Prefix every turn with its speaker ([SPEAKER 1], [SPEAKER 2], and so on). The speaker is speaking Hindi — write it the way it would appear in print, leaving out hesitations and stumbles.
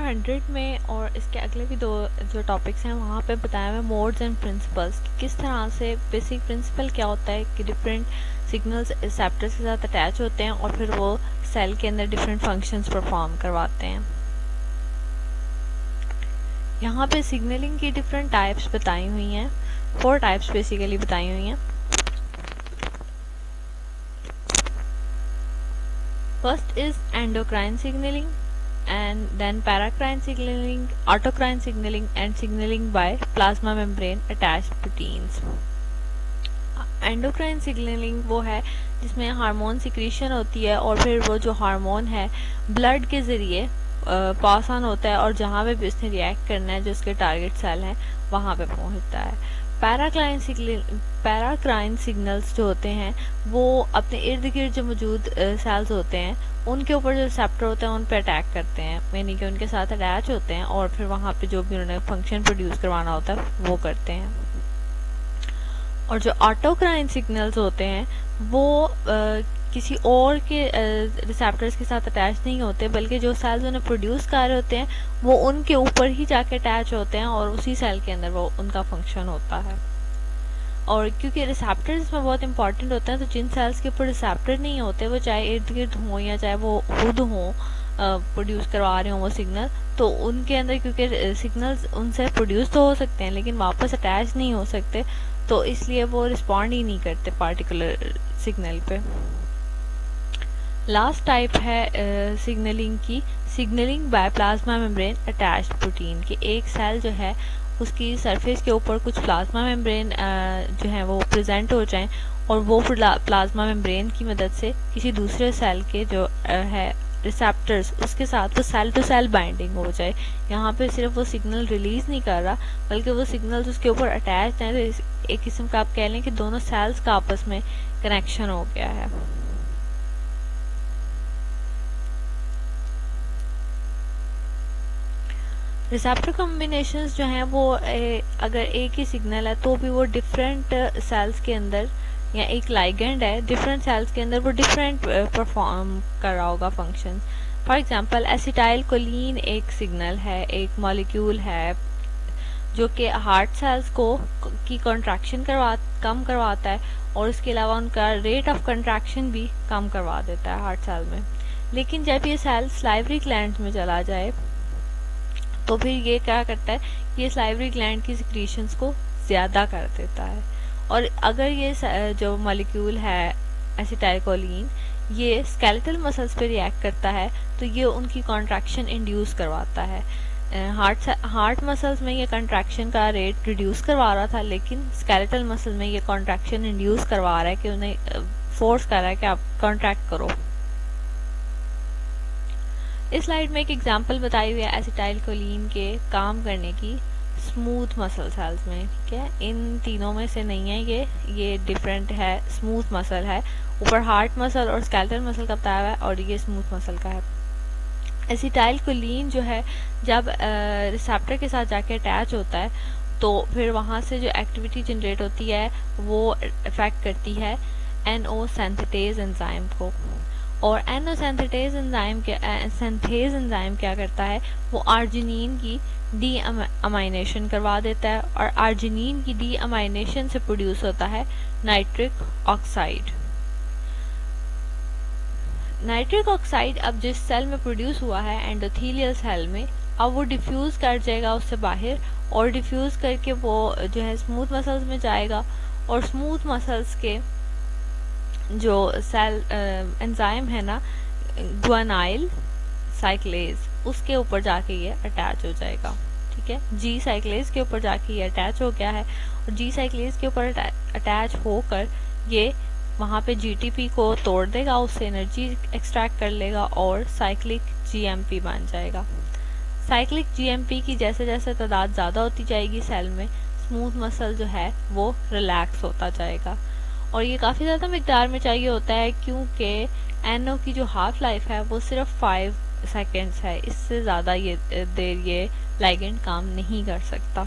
[SPEAKER 1] 100 में और इसके अगले भी दो जो टॉपिक्स हैं वहाँ पे बताया हुआ मोड्स एंड प्रिंसिपल्स कि किस तरह से बेसिक प्रिंसिपल क्या होता है कि डिफरेंट सिग्नल्स रिसेप्टर्स के साथ अटैच होते हैं और फिर वो सेल के अंदर डिफरेंट फंक्शंस परफॉर्म करवाते हैं। यहाँ पे सिग्नलिंग की डिफरेंट टाइप्स बताई हुई हैं, 4 टाइप्स बेसिकली बताई हुई हैं। First is endocrine signalling and then paracrine signaling, autocrine signaling and signaling by plasma membrane attached proteins. Endocrine signalling वो है जिसमें हार्मोन सिक्रीशन होती है और फिर वो जो हार्मोन है ब्लड के ज़रिए पास ऑन होता है और जहाँ पे भी उसने रिएक्ट करना है जो उसके टारगेट सेल है वहाँ पे पहुँचता है। पैराक्राइन सिग्नल्स जो होते हैं वो अपने इर्द गिर्द जो मौजूद सेल्स होते हैं उनके ऊपर जो रिसेप्टर होते हैं उन पे अटैक करते हैं, यानी कि उनके साथ अटैच होते हैं और फिर वहाँ पे जो भी उन्होंने फंक्शन प्रोड्यूस करवाना होता है वो करते हैं। और जो ऑटोक्राइन सिग्नल्स होते हैं वो किसी और के रिसेप्टर्स के साथ अटैच नहीं होते, बल्कि जो सेल्स उन्हें प्रोड्यूस कर रहे होते हैं वो उनके ऊपर ही जाके अटैच होते हैं और उसी सेल के अंदर वो उनका फंक्शन होता है। और क्योंकि रिसेप्टर्स इसमें बहुत इंपॉर्टेंट होते हैं तो जिन सेल्स के ऊपर रिसेप्टर नहीं होते वो चाहे इर्द गिर्द हों या चाहे वो खुद हों प्रोड्यूस करवा रहे हों वो सिग्नल, तो उनके अंदर क्योंकि सिग्नल्स उनसे प्रोड्यूस तो हो सकते हैं लेकिन वापस अटैच नहीं हो सकते, तो इसलिए वो रिस्पॉन्ड ही नहीं करते पार्टिकुलर सिग्नल पे। लास्ट टाइप है सिग्नलिंग की, signalling by plasma membrane attached protein की। एक सेल जो है उसकी सरफेस के ऊपर कुछ प्लाज्मा मेम्ब्रेन जो है वो प्रेजेंट हो जाएं और वो प्लाज्मा मेम्ब्रेन की मदद से किसी दूसरे सेल के जो है रिसेप्टर्स उसके साथ वो सेल टू सेल बाइंडिंग हो जाए। यहाँ पे सिर्फ वो सिग्नल रिलीज नहीं कर रहा बल्कि वो सिग्नल्स उसके ऊपर अटैच हैं, तो एक किस्म का आप कह लें कि दोनों सेल्स का आपस में कनेक्शन हो गया है। रिसेप्टर कॉम्बिनेशंस जो हैं वो अगर एक ही सिग्नल है तो भी वो डिफरेंट सेल्स के अंदर या एक लाइगेंड है डिफरेंट सेल्स के अंदर वो डिफरेंट परफॉर्म कर रहा होगा function. For example acetyl choline एक सिग्नल है, एक मॉलिक्यूल है जो कि हार्ट सेल्स को की कॉन्ट्रैक्शन कम करवाता है और इसके अलावा उनका रेट ऑफ कंट्रैक्शन भी कम करवा देता है हार्ट सेल में। लेकिन जब ये सेल सलाइवरी ग्लैंड्स में चला जाए तो फिर ये क्या करता है, ये सलाइवरी ग्लैंड की सिक्रीशंस को ज़्यादा कर देता है और अगर ये जो मॉलिक्यूल है एसिटाइलकोलिन ये स्केलेटल मसल्स पे रिएक्ट करता है तो ये उनकी कॉन्ट्रैक्शन इंड्यूस करवाता है। हार्ट मसल्स में ये कॉन्ट्रैक्शन का रेट रिड्यूस करवा रहा था लेकिन स्केलेटल मसल में ये कॉन्ट्रैक्शन इंड्यूस करवा रहा है कि उन्हें फोर्स कर रहा है कि आप कॉन्ट्रैक्ट करो। इस स्लाइड में एक एग्जांपल बताई हुई है एसिटाइलकोलिन के काम करने की स्मूथ मसल सेल्स में, ठीक है। इन तीनों में से नहीं है ये डिफरेंट है, स्मूथ मसल है, ऊपर हार्ट मसल और स्केलेटल मसल का बताया हुआ है और ये स्मूथ मसल का है। एसिटाइलकोलिन जो है जब रिसेप्टर के साथ जाके अटैच होता है तो फिर वहाँ से जो एक्टिविटी जनरेट होती है वो अफेक्ट करती है NO सिंथेटेज एंजाइम को। और NO सिंथेटेज एंजाइम क्या करता है, वो आर्जिनिन की डी अमाइनेशन करवा देता है और आर्जिनिन की डी अमाइनेशन से प्रोड्यूस होता है नाइट्रिक ऑक्साइड। नाइट्रिक ऑक्साइड अब जिस सेल में प्रोड्यूस हुआ है एंडोथेलियल सेल में, अब वो डिफ्यूज कर जाएगा उससे बाहर और डिफ्यूज करके वो जो है स्मूथ मसल्स में जाएगा और स्मूथ मसल्स के जो सेल एंजाइम है ना ग्वानाइल साइक्लेज उसके ऊपर जाके ये अटैच हो जाएगा, ठीक है। जी साइक्लेज के ऊपर जाके ये अटैच हो गया है और जी साइक्लेज के ऊपर अटैच होकर ये वहाँ पे GTP को तोड़ देगा, उससे एनर्जी एक्सट्रैक्ट कर लेगा और साइक्लिक GMP बन जाएगा। साइक्लिक GMP की जैसे जैसे तादाद ज़्यादा होती जाएगी सेल में, स्मूथ मसल जो है वो रिलैक्स होता जाएगा और ये काफ़ी ज़्यादा मिकदार में चाहिए होता है क्योंकि NO की जो हाफ लाइफ है वो सिर्फ 5 सेकेंड्स है, इससे ज़्यादा ये देर ये लाइगेंड काम नहीं कर सकता।